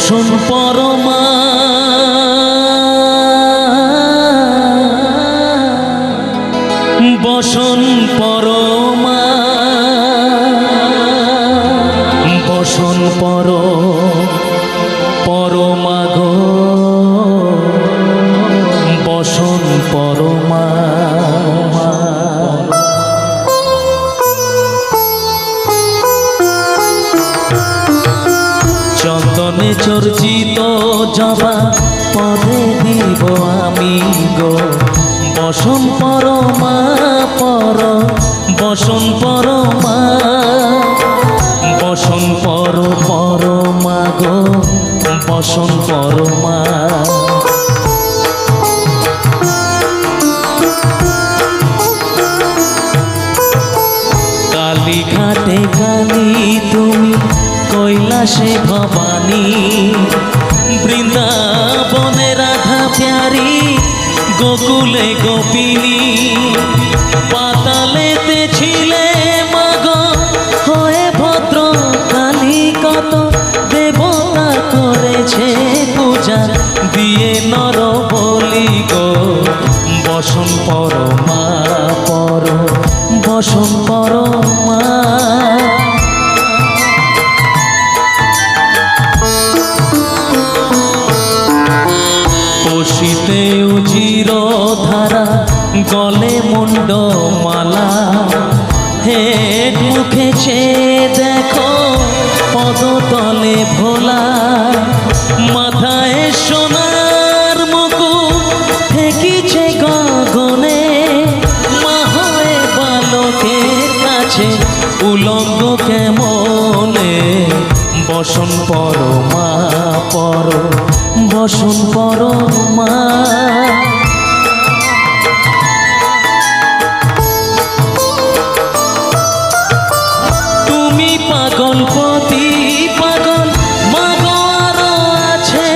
বসন পরমা বসন পরমা বসন পরমা গো বসন পরমা চন্দনে চর্চিত জবা পদে দিব আমি গো বসন পরমা বসন পরমা বসন পরমা গো বসন পরমা কালীঘাটে কালী তুমি কৈলাসে ভবানী বৃন্দাবনে রাধা প্যারি গোকুলে গোপিনী পাতালেতে ছিলে মাগ হয়ে ভদ্র কালী কত দেবতা করেছে পূজা দিয়ে নর বলি গো বসন পরমা বসন পরমা শীতে উজির ধারা গলে মুন্ড মালা হেড মুখে চেয়ে দেখো পদতলে ভোলা মাথায় সোনার মুকুট ঠেকিছে গগনে মাহায় বালকের কাছে উলঙ্গ কেমনে বসন পরমা বসন পরমা তুমি পাগল পতি পাগল মাগো আরো আছে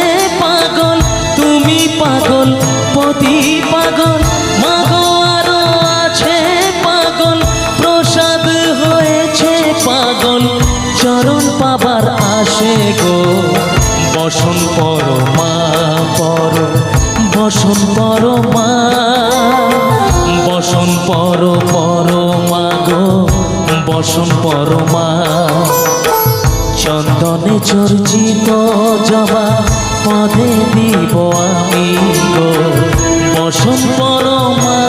পাগল তুমি পাগল পতি পাগল মাগো আরো আছে পাগল প্রসাদ হয়েছে পাগল চরণ পাবার আসে গো বসন পরমা বসন পরমা বসন পরমা গো বসন পরমা চন্দনে চর্চিত জবা পদে দিব আমি গো বসন পরমা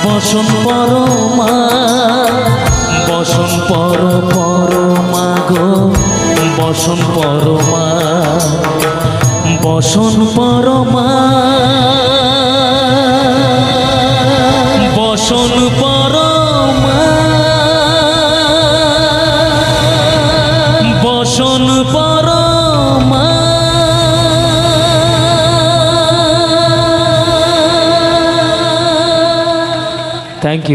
বসন পরমা বসন পরমা গো বসন পরমা বসন পরমা বসন পরমা বসন পরমা থ্যাংক ইউ।